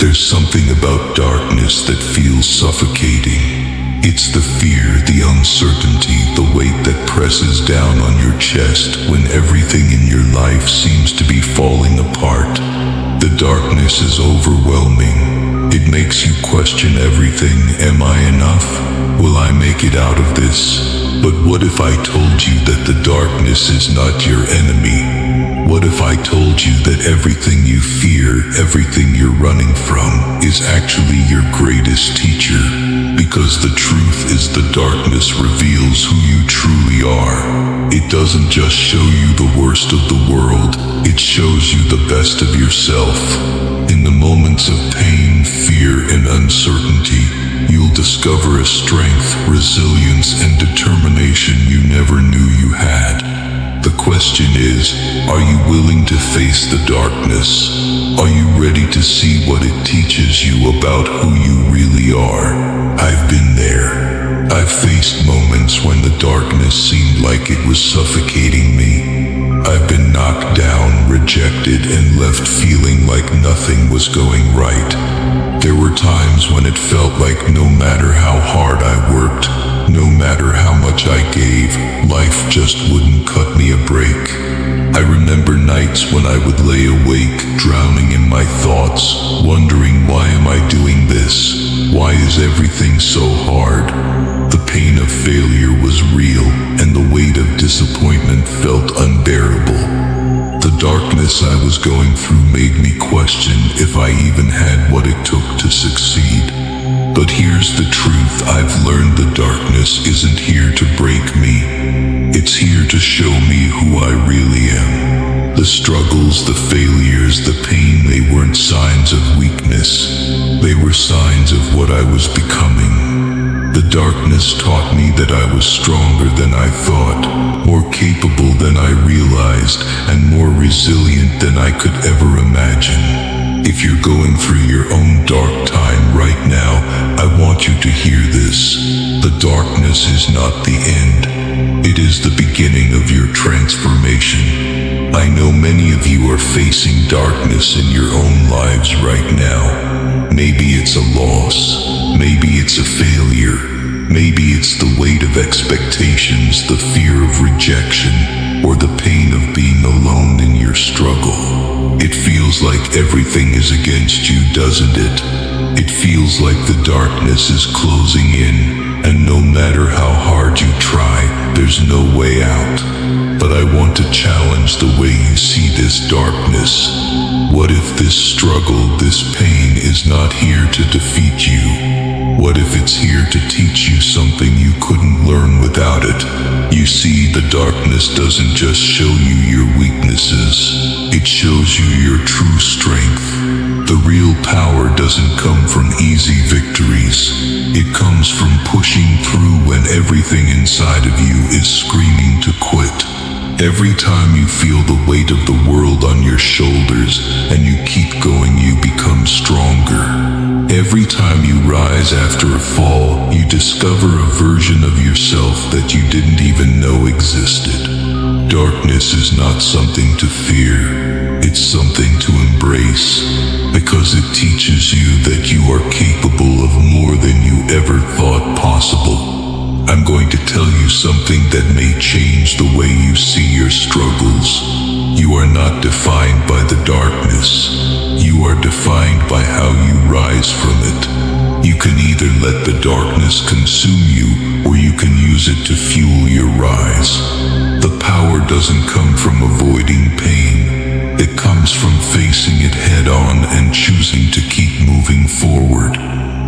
There's something about darkness that feels suffocating. It's the fear, the uncertainty, the weight that presses down on your chest when everything in your life seems to be falling apart. The darkness is overwhelming. It makes you question everything. Am I enough? Will I make it out of this? But what if I told you that the darkness is not your enemy? What if I told you that everything you fear, everything you're running from, is actually your greatest teacher? Because the truth is the darkness reveals who you truly are. It doesn't just show you the worst of the world, it shows you the best of yourself. In the moments of pain, fear, and uncertainty, you'll discover a strength, resilience, and determination you never knew you had. The question is, are you willing to face the darkness? Are you ready to see what it teaches you about who you really are? I've been there. I've faced moments when the darkness seemed like it was suffocating me. I've been knocked down, rejected, and left feeling like nothing was going right. There were times when it felt like no matter how hard I worked, no matter how much I gave, life just wouldn't cut me a break. I remember nights when I would lay awake, drowning in my thoughts, wondering why am I doing this? Why is everything so hard? The pain of failure was real, and the weight of disappointment felt unbearable. The darkness I was going through made me question if I even had what it took to succeed. But here's the truth, I've learned the darkness isn't here to break me. It's here to show me who I really am. The struggles, the failures, the pain, they weren't signs of weakness. They were signs of what I was becoming. The darkness taught me that I was stronger than I thought, more capable than I realized, and more resilient than I could ever imagine. If you're going through your own dark time right now, I want you to hear this. The darkness is not the end. It is the beginning of your transformation. I know many of you are facing darkness in your own lives right now. Maybe it's a loss. Maybe it's a failure. Maybe it's the weight of expectations, the fear of rejection, or the pain of being alone in your struggle. It feels like everything is against you, doesn't it? It feels like the darkness is closing in, and no matter how hard you try, there's no way out. But I want to challenge the way you see this darkness. What if this struggle, this pain is not here to defeat you? What if it's here to teach you something you couldn't learn without it? You see, the darkness doesn't just show you your weaknesses, it shows you your true strength. The real power doesn't come from easy victories. It comes from pushing through when everything inside of you is screaming to quit. Every time you feel the weight of the world on your shoulders and you keep going, you become stronger. Every time you rise after a fall, you discover a version of yourself that you didn't even know existed. Darkness is not something to fear, it's something to embrace, because it teaches you that you are capable of more than you ever thought possible. I'm going to tell you something that may change the way you see your struggles. You are not defined by the darkness. You are defined by how you rise from it. You can either let the darkness consume you, or you can use it to fuel your rise. The power doesn't come from avoiding pain. It comes from facing it head on and choosing to keep moving forward.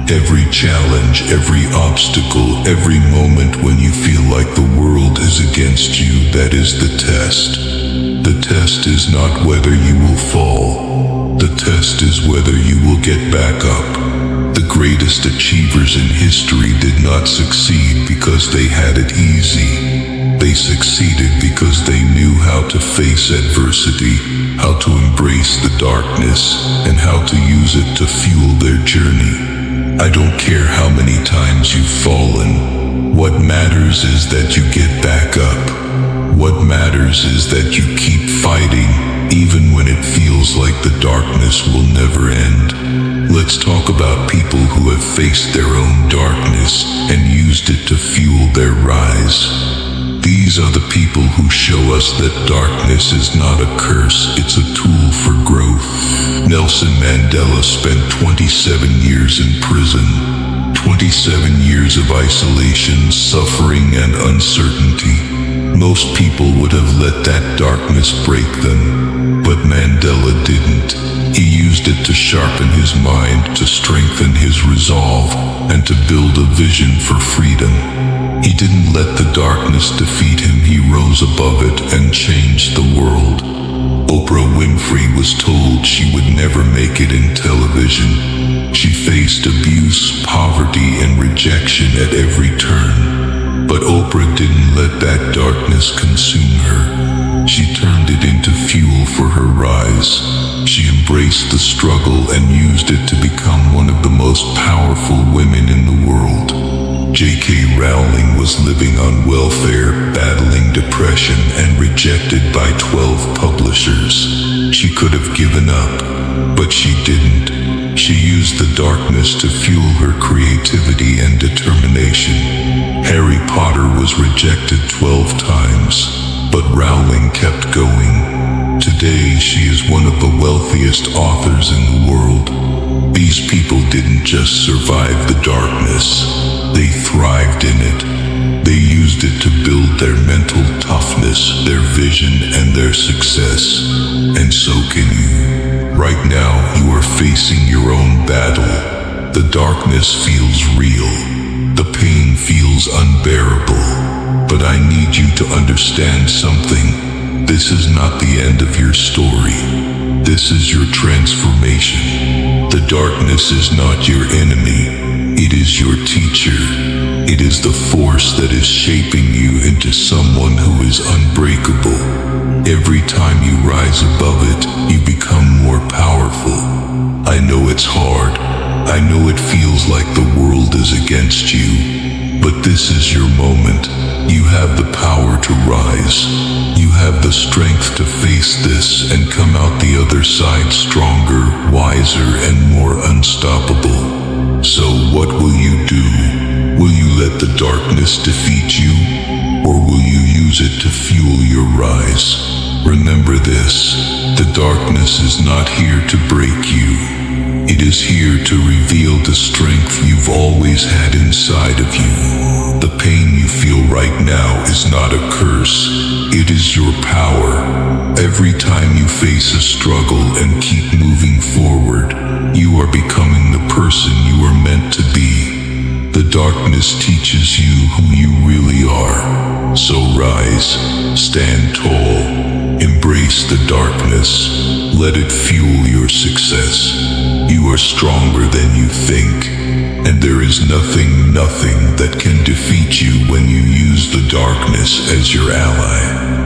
Every challenge, every obstacle, every moment when you feel like the world is against you, that is the test. The test is not whether you will fall. The test is whether you will get back up. The greatest achievers in history did not succeed because they had it easy. They succeeded because they knew how to face adversity, how to embrace the darkness, and how to use it to fuel their journey. I don't care how many times you've fallen. What matters is that you get back up. What matters is that you keep fighting, even when it feels like the darkness will never end. Let's talk about people who have faced their own darkness and used it to fuel their rise. These are the people who show us that darkness is not a curse, it's a tool for growth. Nelson Mandela spent 27 years in prison. 27 years of isolation, suffering, and uncertainty. Most people would have let that darkness break them, but Mandela didn't. He used it to sharpen his mind, to strengthen his resolve, and to build a vision for freedom. He didn't let the darkness defeat him, he rose above it and changed the world. Oprah Winfrey was told she would never make it in television. She faced abuse, poverty, and rejection at every turn. But Oprah didn't let that darkness consume her. She turned it into fuel for her rise. She embraced the struggle and used it to become one of the most powerful women in the world. J.K. Rowling was living on welfare, battling depression, and rejected by 12 publishers. She could have given up, but she didn't. She used the darkness to fuel her creativity and determination. Harry Potter was rejected 12 times, but Rowling kept going. Today, she is one of the wealthiest authors in the world. These people didn't just survive the darkness, they thrived in it. They used it to build their mental toughness, their vision, and their success. And so can you. Right now, you are facing your own battle. The darkness feels real. The pain feels unbearable. But I need you to understand something. This is not the end of your story. This is your transformation. The darkness is not your enemy. It is your teacher. It is the force that is shaping you into someone who is unbreakable. Every time you rise above it, you become more powerful. I know it's hard. I know it feels like the world is against you. But this is your moment. You have the power to rise. You have the strength to face this and come out the other side stronger, wiser, and more unstoppable. So what will you do? Will you let the darkness defeat you? Or will you use it to fuel your rise? Remember this, the darkness is not here to break you. It is here to reveal the strength you've always had inside of you. The pain you feel right now is not a curse. It is your power. Every time you face a struggle and keep moving forward, you are becoming the person you are meant to be. The darkness teaches you who you really are. So rise, stand tall, embrace the darkness, let it fuel your success. You are stronger than you think, and there is nothing that can defeat you when you use the darkness as your ally.